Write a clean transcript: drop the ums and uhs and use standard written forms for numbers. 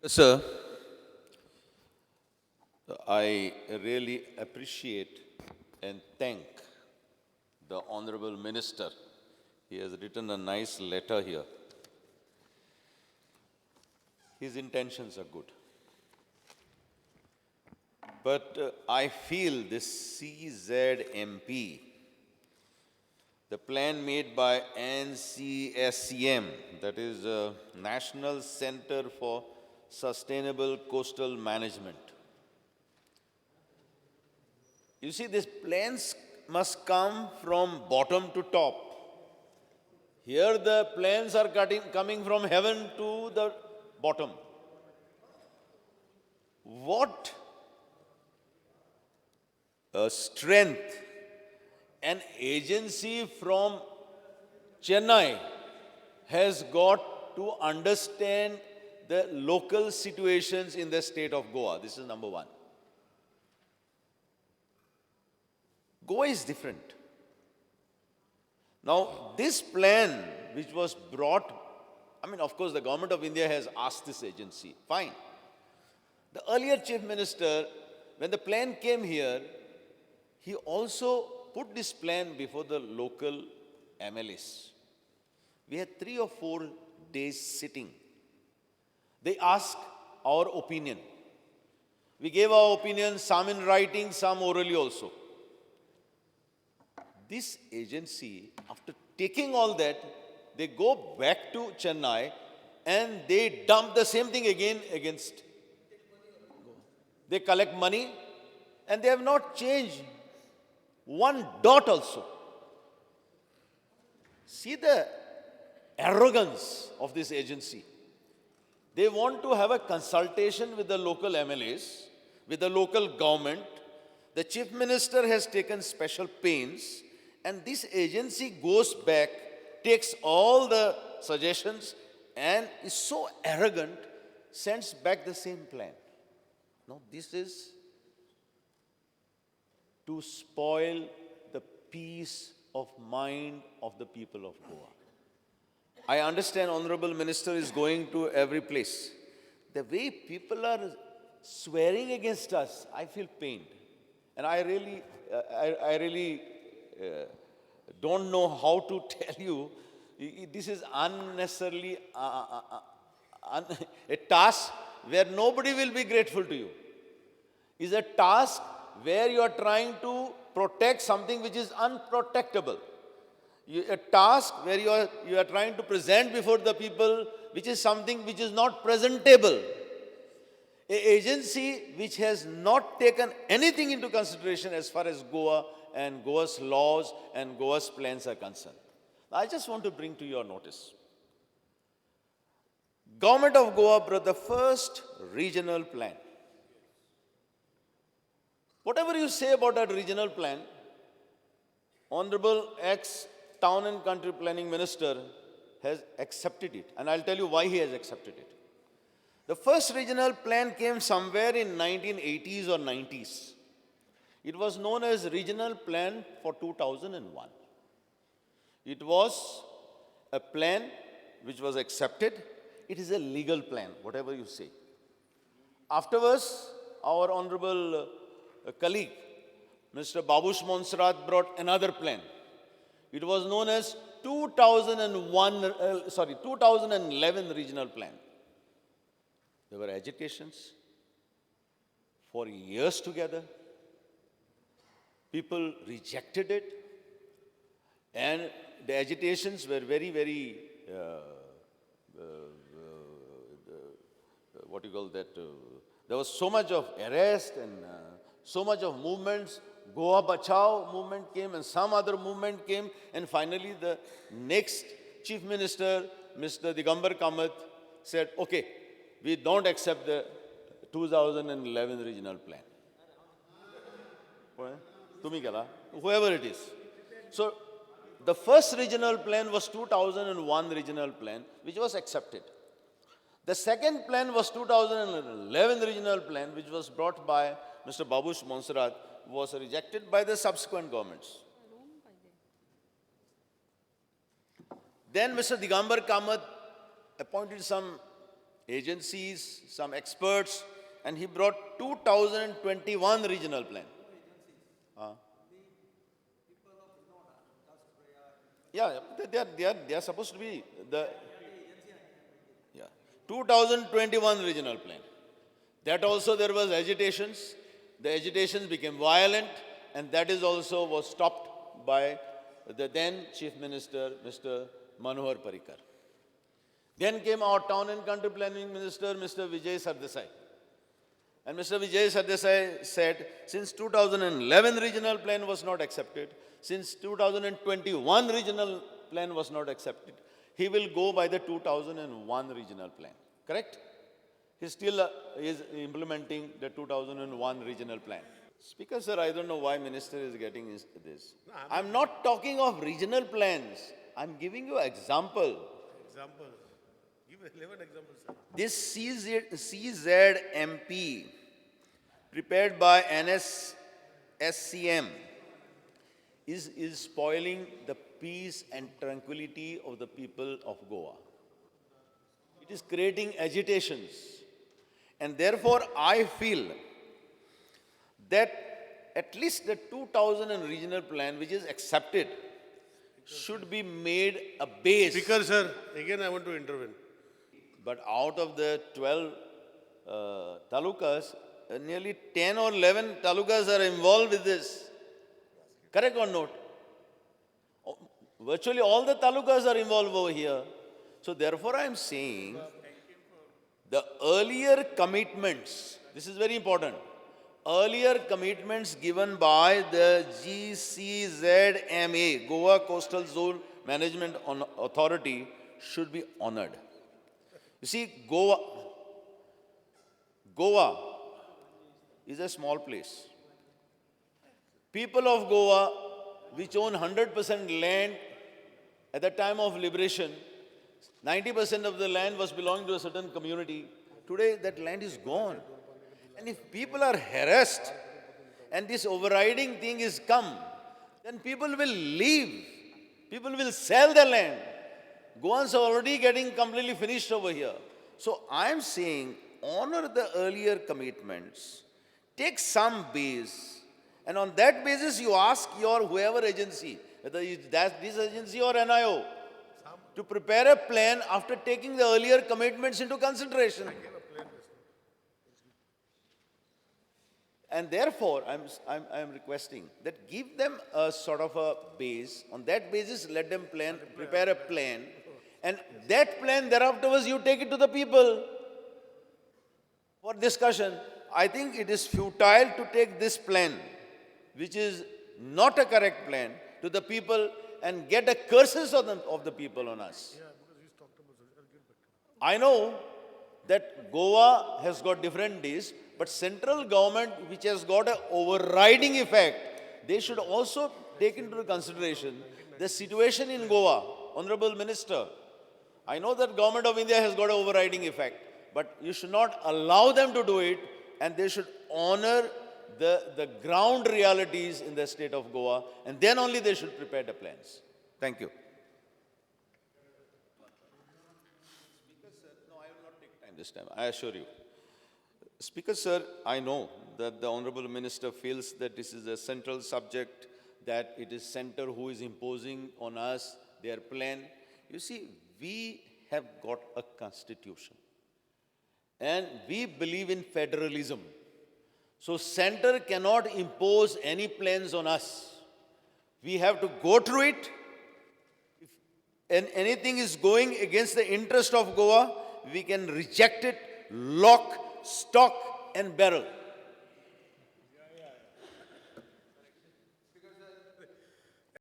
Sir, I really appreciate and thank the Honorable Minister. He has written a nice letter here. His intentions are good. But I feel this CZMP, the plan made by NCSCM, that is National Center for Sustainable Coastal Management. You see, these plans must come from bottom to top. Here the plans are coming from heaven to the bottom. What strength an agency from Chennai has got to understand the local situations in the state of Goa. This is number one. Goa is different. Now, this plan which was brought, of course, the government of India has asked this agency, fine. The earlier chief minister, when the plan came here, he also put this plan before the local MLAs. We had 3 or 4 days sitting. They asked our opinion. We gave our opinion, some in writing, some orally also. This agency, after taking all that, they go back to Chennai and they dump the same thing again against. They collect money and they have not changed one dot also. See the arrogance of this agency. They want to have a consultation with the local MLAs, with the local government. The chief minister has taken special pains, and this agency goes back, takes all the suggestions, and is so arrogant, sends back the same plan. Now, this is to spoil the peace of mind of the people of Goa. I understand Honorable Minister is going to every place. The way people are swearing against us, I feel pained. And I really don't know how to tell you, this is unnecessarily a task where nobody will be grateful to you. It's a task where you are trying to protect something which is unprotectable. A task where you are trying to present before the people which is something which is not presentable. An agency which has not taken anything into consideration as far as Goa and Goa's laws and Goa's plans are concerned. I just want to bring to your notice. Government of Goa brought the first regional plan. Whatever you say about that regional plan, Honorable ex-Town and Country Planning Minister has accepted it. And I'll tell you why he has accepted it. The first regional plan came somewhere in 1980s or 90s. It was known as Regional Plan for 2001. It was a plan which was accepted. It is a legal plan, whatever you say. Afterwards, our honorable colleague, Mr. Babush Monserrat, brought another plan. It was known as 2011 Regional Plan. There were agitations for years together. People rejected it, and the agitations were very, very, there was so much of arrest and so much of movements. Goa Bachao movement came and some other movement came, and finally the next chief minister, Mr. Digambar Kamath, said, okay, we don't accept the 2011 regional plan. Whoever it is. So the first regional plan was 2001 regional plan, which was accepted. The second plan was 2011 regional plan, which was brought by Mr. Babush Monserrat, was rejected by the subsequent governments. Then Mr. Digambar Kamath appointed some agencies, some experts, and he brought 2021 regional plan. Yeah, they are supposed to be the 2021 regional plan. That also there was agitations. The agitations became violent, and that is also was stopped by the then Chief Minister, Mr. Manohar Parrikar. Then came our Town and Country Planning Minister, Mr. Vijay Sardesai. And Mr. Vijay Sardesai said, since 2011 regional plan was not accepted, since 2021 regional plan was not accepted, he will go by the 2001 regional plan. Correct? He still is implementing the 2001 regional plan. Speaker, sir, I don't know why minister is getting this. No, I'm not talking of regional plans. I'm giving you an example. Example. Give 11 examples, sir. This CZMP prepared by NSSCM is spoiling the peace and tranquility of the people of Goa. It is creating agitations. And therefore, I feel that at least the 2000 regional plan, which is accepted, should be made a base. Speaker, sir, again I want to intervene. But out of the 12 talukas, nearly 10 or 11 talukas are involved with this. Correct or not? Virtually all the talukas are involved over here. So therefore I am saying the earlier commitments, this is very important, earlier commitments given by the GCZMA, Goa Coastal Zone Management Authority, should be honored. You see, Goa is a small place. People of Goa, which own 100% land at the time of liberation, 90% of the land was belonging to a certain community. Today, that land is gone. And if people are harassed and this overriding thing is come, then people will leave. People will sell the land. Goans are already getting completely finished over here. So I am saying, honor the earlier commitments, take some base, and on that basis you ask your whoever agency, whether it's this agency or NIO, to prepare a plan after taking the earlier commitments into consideration. And therefore, I'm requesting that give them a sort of a base. On that basis, let them prepare a plan. And that plan, thereafter, you take it to the people for discussion. I think it is futile to take this plan, which is not a correct plan, to the people and get the curses of the people on us. I know that Goa has got different days, but central government, which has got an overriding effect, they should also take into consideration the situation in Goa. Honorable Minister, I know that Government of India has got an overriding effect, but you should not allow them to do it, and they should honor the ground realities in the state of Goa, and then only they should prepare the plans. Thank you. Speaker, sir, no, I will not take time this time, I assure you. Speaker, sir, I know that the Honorable Minister feels that this is a central subject, that it is center who is imposing on us their plan. You see, we have got a constitution and we believe in federalism. So center cannot impose any plans on us. We have to go through it. If anything is going against the interest of Goa, we can reject it, lock, stock and barrel.